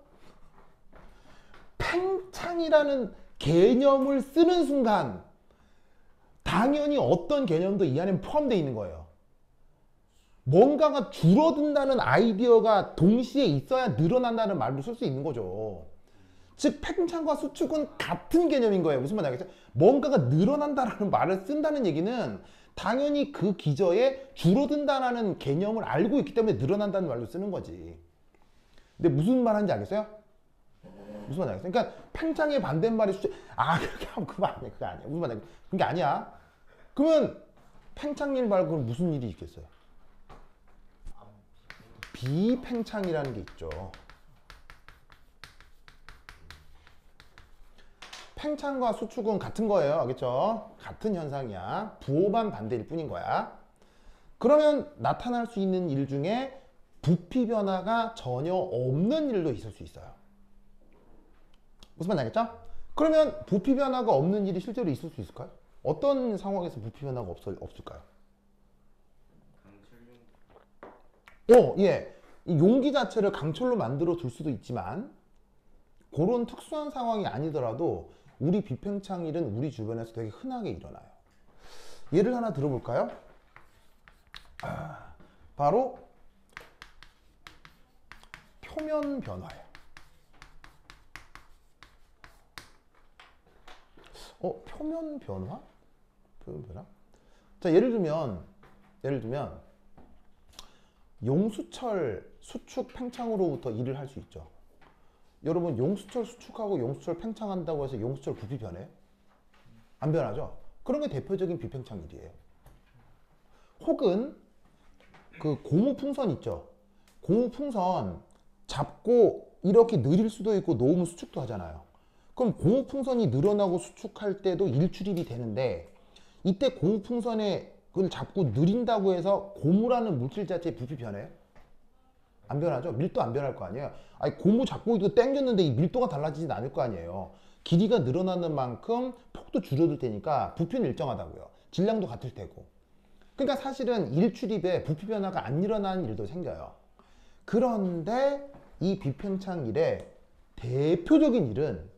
팽창이라는 개념을 쓰는 순간 당연히 어떤 개념도 이 안에 포함되어 있는 거예요. 뭔가가 줄어든다는 아이디어가 동시에 있어야 늘어난다는 말도 쓸 수 있는 거죠. 즉 팽창과 수축은 같은 개념인 거예요. 무슨 말인지 알겠죠? 뭔가가 늘어난다라는 말을 쓴다는 얘기는 당연히 그 기저에 줄어든다라는 개념을 알고 있기 때문에 늘어난다는 말로 쓰는 거지. 근데 무슨 말 하는지 알겠어요? 무슨 말 알겠어요? 그러니까 팽창의 반대말이 수축. 아 그렇게 하면 그거 아니야. 그거 아니야. 무슨 말 알겠어요? 그게 아니야. 그러면 팽창일 말고 무슨 일이 있겠어요? 비팽창이라는 게 있죠. 팽창과 수축은 같은 거예요. 알겠죠? 같은 현상이야. 부호만 반대일 뿐인 거야. 그러면 나타날 수 있는 일 중에 부피 변화가 전혀 없는 일도 있을 수 있어요. 무슨 말인지 알겠죠? 그러면 부피 변화가 없는 일이 실제로 있을 수 있을까요? 어떤 상황에서 부피 변화가 없을까요? 예. 이 용기 자체를 강철로 만들어 둘 수도 있지만 그런 특수한 상황이 아니더라도 우리 비팽창일은 우리 주변에서 되게 흔하게 일어나요. 예를 하나 들어볼까요? 바로 표면 변화예요. 표면 변화? 표면 변화? 자, 예를 들면 용수철 수축 팽창으로부터 일을 할 수 있죠. 여러분 용수철 수축하고 용수철 팽창한다고 해서 용수철 부피 변해? 안 변하죠? 그런 게 대표적인 비팽창일이에요. 혹은 그 고무풍선 있죠. 고무풍선 잡고 이렇게 느릴 수도 있고 놓으면 수축도 하잖아요. 그럼 고무풍선이 늘어나고 수축할 때도 일출입이 되는데 이때 고무풍선에 그걸 잡고 느린다고 해서 고무라는 물질 자체의 부피 변해요? 안 변하죠? 밀도 안 변할 거 아니에요? 아니 고무 잡고 이거 당겼는데 이 밀도가 달라지진 않을 거 아니에요. 길이가 늘어나는 만큼 폭도 줄어들 테니까 부피는 일정하다고요. 질량도 같을 테고. 그러니까 사실은 일출입에 부피 변화가 안 일어나는 일도 생겨요. 그런데 이 비팽창일의 대표적인 일은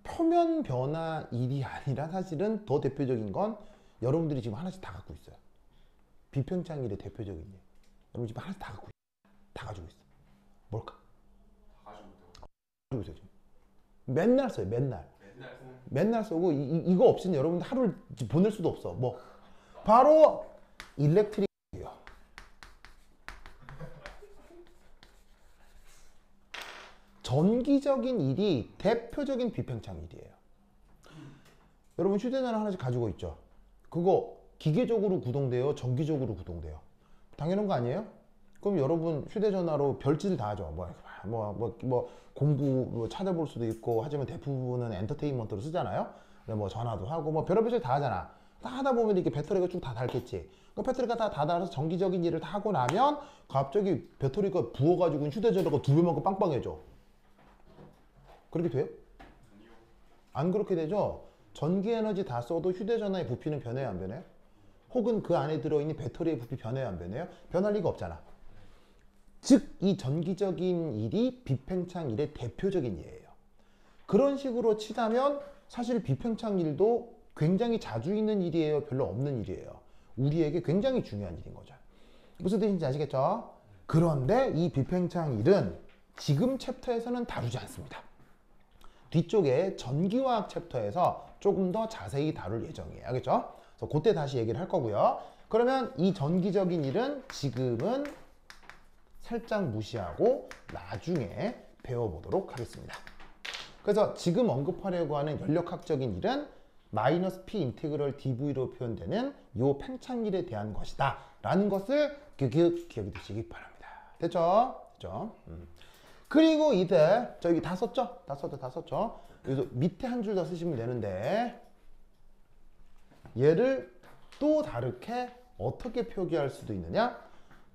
표면 변화 일이 아니라 사실은 더 대표적인 건 여러분들이 지금 하나씩 다 갖고 있어요. 비팽창일의 대표적인 일. 여러분 지금 하나씩 다 갖고 있어요. 다 가지고 있어. 뭘까? 다 가지고 있다고. 가지고 있어요 지금. 맨날 써요. 맨날. 맨날 쓰는 맨날 쓰고 이거 없이는 여러분들 하루를 보낼 수도 없어. 뭐 바로 일렉트릭이에요. 전기적인 일이 대표적인 비팽창일이에요. 여러분 휴대전화 하나씩 가지고 있죠. 그거 기계적으로 구동돼요? 전기적으로 구동돼요? 당연한 거 아니에요? 그럼 여러분 휴대전화로 별짓을 다 하죠. 공부 찾아볼 수도 있고 하지만 대부분은 엔터테인먼트로 쓰잖아요. 뭐 전화도 하고 뭐 별의별 다 하잖아. 다 하다 보면 이렇게 배터리가 쭉 다 닳겠지. 그 배터리가 다 닳아서 전기적인 일을 다 하고 나면 갑자기 배터리가 부어가지고 휴대전화가 2배만큼 빵빵해져. 그렇게 돼요? 안 그렇게 되죠? 전기 에너지 다 써도 휴대전화의 부피는 변해요, 안 변해요? 혹은 그 안에 들어있는 배터리의 부피 변해요, 안 변해요? 변할 리가 없잖아. 즉, 이 전기적인 일이 비팽창일의 대표적인 예예요. 그런 식으로 치자면 사실 비팽창일도 굉장히 자주 있는 일이에요, 별로 없는 일이에요. 우리에게 굉장히 중요한 일인 거죠. 무슨 뜻인지 아시겠죠? 그런데 이 비팽창일은 지금 챕터에서는 다루지 않습니다. 뒤쪽에 전기화학 챕터에서 조금 더 자세히 다룰 예정이에요. 알겠죠? 그래서 그때 다시 얘기를 할 거고요. 그러면 이 전기적인 일은 지금은 살짝 무시하고 나중에 배워보도록 하겠습니다. 그래서 지금 언급하려고 하는 연력학적인 일은 마이너스 P 인테그럴 dV로 표현되는 요 팽창일에 대한 것이다 라는 것을 기억해 두시기 바랍니다. 됐죠? 됐죠? 그리고 이때 저기 다 썼죠? 다 썼죠? 그래서 밑에 한 줄 더 쓰시면 되는데 얘를 또 다르게 어떻게 표기할 수도 있느냐?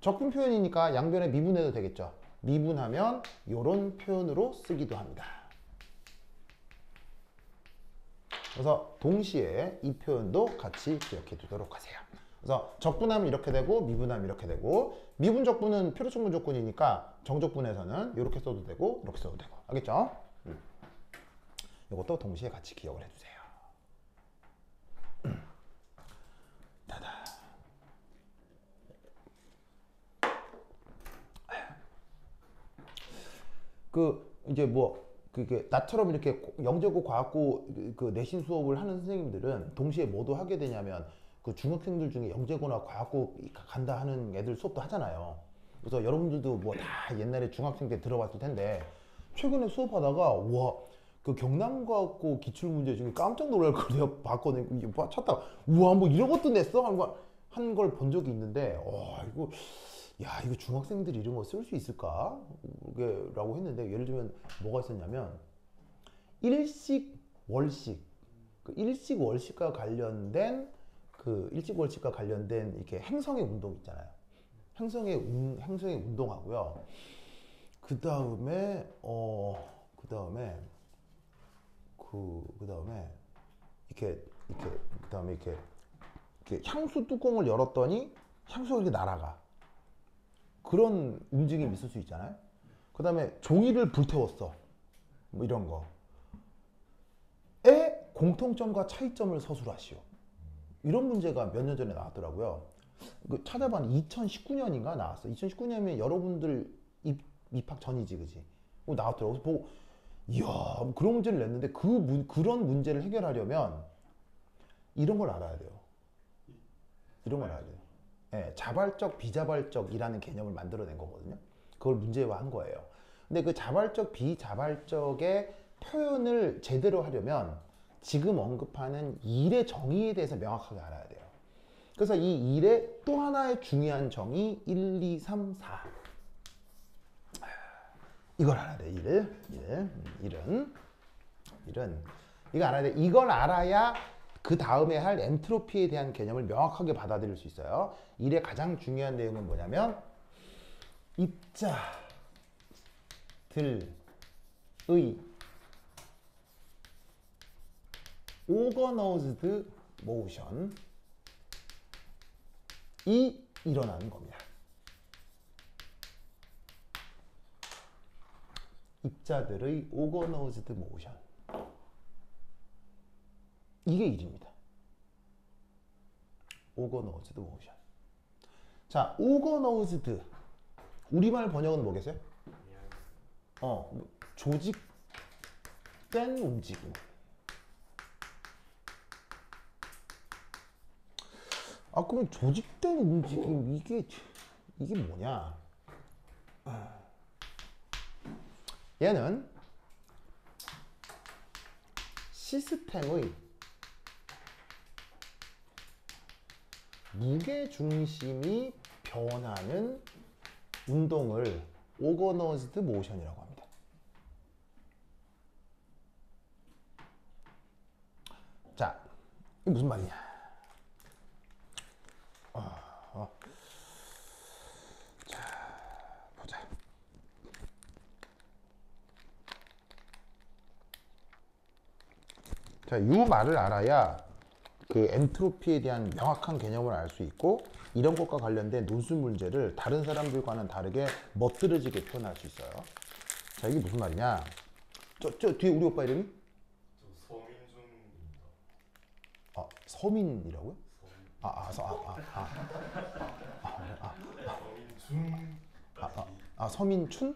적분 표현이니까 양변에 미분해도 되겠죠? 미분하면 이런 표현으로 쓰기도 합니다. 그래서 동시에 이 표현도 같이 기억해 두도록 하세요. 그래서 적분하면 이렇게 되고 미분하면 이렇게 되고 미분 적분은 필요충분 조건이니까 정적분에서는 이렇게 써도 되고 이렇게 써도 되고 알겠죠? 이것도 동시에 같이 기억을 해주세요. 따다. 이제 그게 나처럼 이렇게 영재고 과학고 그 내신 수업을 하는 선생님들은 동시에 뭐도 하게 되냐면 그 중학생들 중에 영재고나 과학고 간다 하는 애들 수업도 하잖아요. 그래서 여러분들도 뭐 다 옛날에 중학생 때 들어봤을 텐데 최근에 수업하다가 와 그 경남과학고 기출문제 중에 깜짝 놀랄 걸 내가 봤거든요. 이게 찾다가 우와 뭐 이런 것도 냈어? 한 걸 본 적이 있는데 이거 중학생들이 이런 거 쓸 수 있을까? 라고 했는데 예를 들면 뭐가 있었냐면 일식 월식 일식 월식과 관련된 이렇게 행성의 운동 있잖아요. 행성의 운동하고요. 그 다음에 이렇게 향수 뚜껑을 열었더니 향수가 이렇게 날아가. 그런 움직임이 있을 수 있잖아요. 그 다음에 종이를 불태웠어. 뭐 이런 거. 에 공통점과 차이점을 서술하시오. 이런 문제가 몇 년 전에 나왔더라고요. 찾아봤는데 2019년인가 나왔어. 2019년이면 여러분들 입학 전이지, 그지? 나왔더라고. 그래서 보고, 이야, 그런 문제를 냈는데 그런 문제를 해결하려면 이런 걸 알아야 돼요. 이런 걸 알아야 돼요. 네, 자발적, 비자발적이라는 개념을 만들어낸 거거든요. 그걸 문제화한 거예요. 근데 그 자발적, 비자발적의 표현을 제대로 하려면 지금 언급하는 일의 정의에 대해서 명확하게 알아야 돼요. 그래서 이 일의 또 하나의 중요한 정의 1, 2, 3, 4 이걸 알아야 돼. 일은 이거 알아야 돼. 이걸 알아야 그 다음에 할 엔트로피에 대한 개념을 명확하게 받아들일 수 있어요. 일의 가장 중요한 내용은 뭐냐면 입자들의 오거너즈드 모션이 일어나는 겁니다. 입자들의 오거너즈드 모션. 이게 일입니다. 오거너즈드 모션. 자, 오거너즈드. 우리말 번역은 뭐겠어요? 조직된 움직임. 그럼 조직된 움직임 이게 뭐냐? 얘는 시스템의 무게중심이 변하는 운동을 오거너즈드 모션이라고 합니다. 자, 이게 무슨 말이냐? 자, 보자. 자, 이 말을 알아야 그 엔트로피에 대한 명확한 개념을 알 수 있고 이런 것과 관련된 논술 문제를 다른 사람들과는 다르게 멋들어지게 표현할 수 있어요. 자, 이게 무슨 말이냐? 저 뒤에 우리 오빠 이름이? 저 서민준입니다. 서민이라고요? 서민준.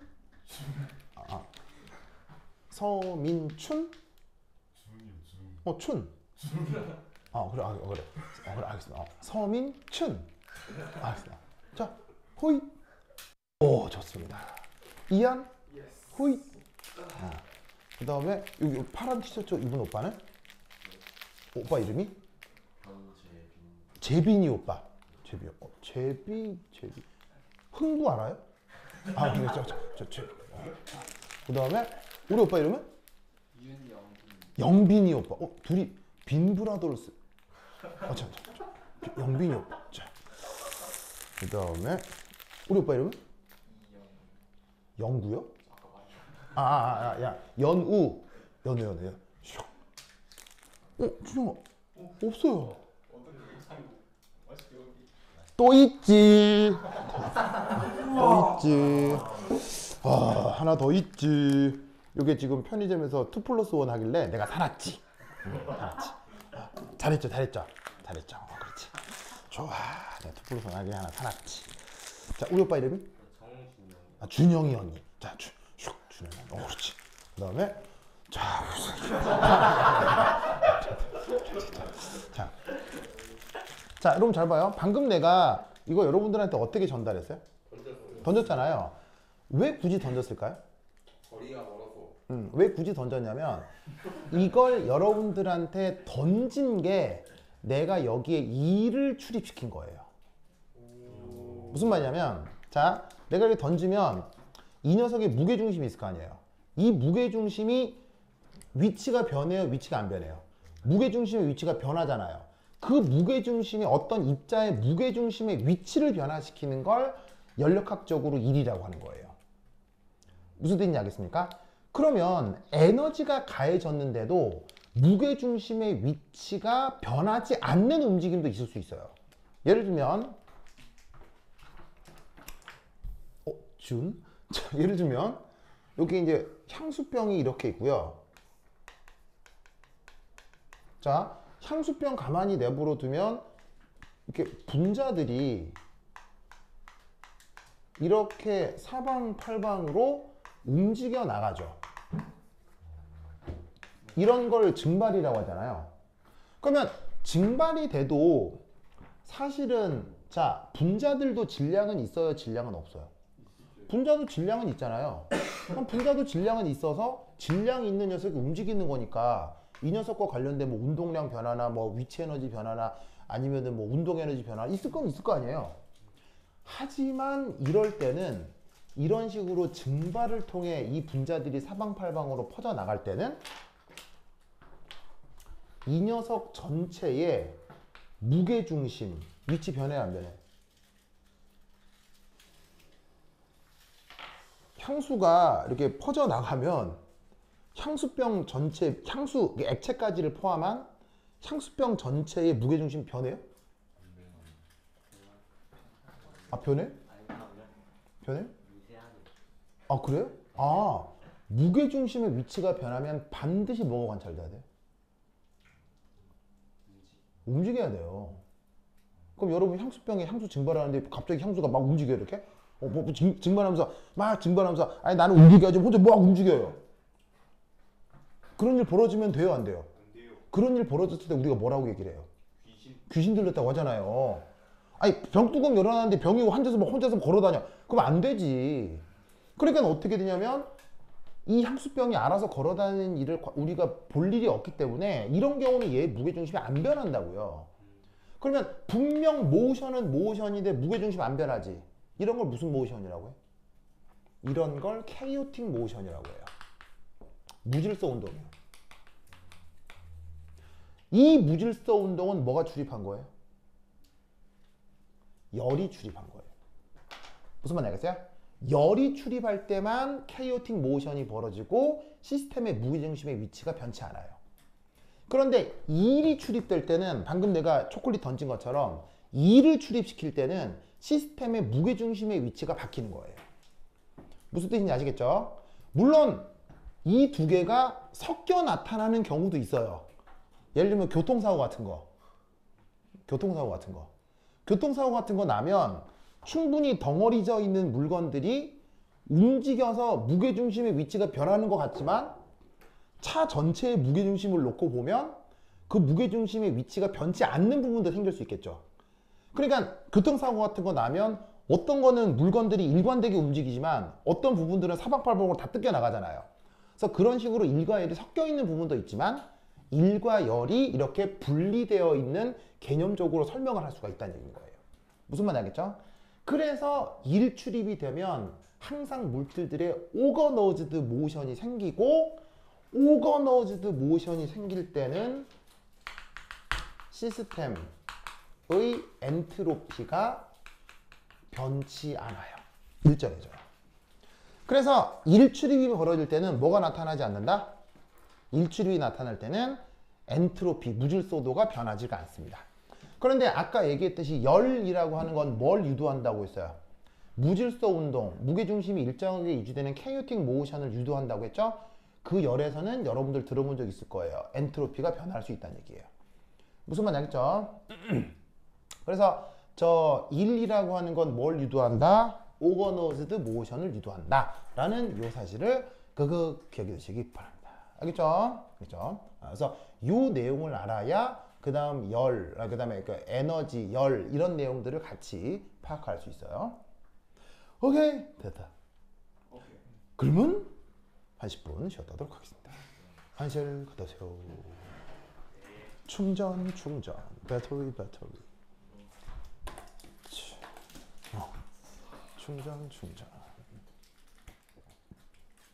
서민춘? 준이요, 준. 춘. 그래, 알겠습니다. 서민춘. 알겠습니다. 자, 호잇. 오, 좋습니다. 이안, 호잇. 그 다음에 여기 파란 티셔츠 입은 오빠는? 오빠 이름이? 재빈이 오빠. 재빈. 흥부 알아요? 그 다음에 우리 오빠 이름은? 영빈이 오빠. 둘이 빈브라더스. 영빈이 오빠. 자, 그 다음에 우리 오빠 이름은? 영구요? 연우. 준영아. 없어요. 또 있지. 하나 더 있지. 이게 지금 편의점에서 2+1 하길래 내가 사놨지. 사놨지. 잘했죠. 그렇지. 좋아. 내가 2+1 하길래 하나 사놨지. 자, 우리 오빠 이름이? 정준영이. 아, 준영이 언니. 자, 준영이 언니. 그렇지. 그 다음에 자, 자, 여러분 잘 봐요. 방금 내가 이거 여러분들한테 어떻게 전달했어요? 던졌잖아요. 왜 굳이 던졌을까요? 거리가 멀어서. 왜 굳이 던졌냐면 이걸 여러분들한테 던진 게 내가 여기에 2를 출입시킨 거예요. 무슨 말이냐면 자, 내가 이렇게 던지면 이 녀석의 무게중심이 있을 거 아니에요. 이 무게중심이 위치가 변해요? 위치가 안 변해요? 무게중심의 위치가 변하잖아요. 그 무게중심이 어떤 입자의 무게중심의 위치를 변화시키는 걸 연력학적으로 1이라고 하는 거예요. 무슨 뜻인지 알겠습니까? 그러면 에너지가 가해졌는데도 무게중심의 위치가 변하지 않는 움직임도 있을 수 있어요. 예를 들면 자, 예를 들면 여기 이제 향수병이 이렇게 있고요. 자, 향수병 가만히 내버려 두면 이렇게 분자들이 이렇게 사방팔방으로 움직여 나가죠. 이런 걸 증발이라고 하잖아요. 그러면 증발이 돼도 사실은 자, 분자들도 질량은 있어요, 질량은 없어요? 분자도 질량은 있잖아요. 그럼 분자도 질량은 있어서 질량이 있는 녀석이 움직이는 거니까 이 녀석과 관련된 뭐 운동량 변화나 뭐 위치 에너지 변화나 아니면은 뭐 운동 에너지 변화 있을 건 있을 거 아니에요. 하지만 이럴 때는 이런 식으로 증발을 통해 이 분자들이 사방팔방으로 퍼져 나갈 때는 이 녀석 전체의 무게중심 위치 변해야 안 변해? 향수가 이렇게 퍼져 나가면 향수병 전체, 향수 액체까지를 포함한 향수병 전체의 무게중심 변해요? 아, 변해? 변해? 아, 그래요? 아, 무게중심의 위치가 변하면 반드시 뭐가 관찰돼야 돼? 움직여야 돼요. 그럼 여러분 향수병에 향수 증발하는데 갑자기 향수가 막 움직여요, 이렇게? 증발하면서 막 증발하면서 아니 나는 움직여야지 혼자 막 움직여요. 그런 일 벌어지면 돼요, 안 돼요? 안 돼요. 그런 일 벌어졌을 때 우리가 뭐라고 얘기를 해요? 귀신 들렸다고 하잖아요. 아니 병뚜껑 열어놨는데 병이 혼자서 걸어다녀. 그럼 안 되지. 그러니까 어떻게 되냐면 이 향수병이 알아서 걸어다니는 일을 우리가 볼 일이 없기 때문에 이런 경우는 얘 무게중심이 안 변한다고요. 그러면 분명 모션은 모션인데 무게중심 안 변하지. 이런 걸 무슨 모션이라고 해요? 이런 걸 케이오틱 모션이라고 해요. 무질서 운동이에요. 이 무질서 운동은 뭐가 출입한 거예요? 열이 출입한 거예요. 무슨 말인지 알겠어요? 열이 출입할 때만 케이오틱 모션이 벌어지고 시스템의 무게중심의 위치가 변치 않아요. 그런데 1이 출입될 때는 방금 내가 초콜릿 던진 것처럼 2를 출입시킬 때는 시스템의 무게중심의 위치가 바뀌는 거예요. 무슨 뜻인지 아시겠죠? 물론 이 두 개가 섞여 나타나는 경우도 있어요. 예를 들면 교통사고 같은 거. 교통사고 같은 거 나면 충분히 덩어리져 있는 물건들이 움직여서 무게중심의 위치가 변하는 것 같지만 차 전체의 무게중심을 놓고 보면 그 무게중심의 위치가 변치 않는 부분도 생길 수 있겠죠. 그러니까 교통사고 같은 거 나면 어떤 거는 물건들이 일관되게 움직이지만 어떤 부분들은 사방팔방으로 다 뜯겨 나가잖아요. 그래서 그런 식으로 일과 열이 섞여 있는 부분도 있지만 일과 열이 이렇게 분리되어 있는 개념적으로 설명을 할 수가 있다는 얘기인 거예요. 무슨 말인지 알겠죠? 그래서 일 출입이 되면 항상 물질들의 오거너즈드 모션이 생기고 오거너즈드 모션이 생길 때는 시스템의 엔트로피가 변치 않아요. 일정해져요. 그래서 일출입이 벌어질 때는 뭐가 나타나지 않는다? 일출입이 나타날 때는 엔트로피, 무질서도가 변하지가 않습니다. 그런데 아까 얘기했듯이 열이라고 하는 건 뭘 유도한다고 했어요? 무질서 운동, 무게중심이 일정하게 유지되는 케이오틱 모션을 유도한다고 했죠? 그 열에서는 여러분들 들어본 적 있을 거예요. 엔트로피가 변할 수 있다는 얘기예요. 무슨 말인지 알겠죠? 그래서 저 1이라고 하는 건 뭘 유도한다? 오거노즈드 모션을 유도한다 라는 요 사실을 기억해 두시기 바랍니다. 알겠죠? 그렇죠? 그래서 요 내용을 알아야 그 다음 열, 그 다음에 그 에너지, 열 이런 내용들을 같이 파악할 수 있어요. 오케이? 됐다. 오케이. 그러면 한 10분 쉬었다 하도록 하겠습니다. 한시를 걷으세요. 충전, 배터리. 충전.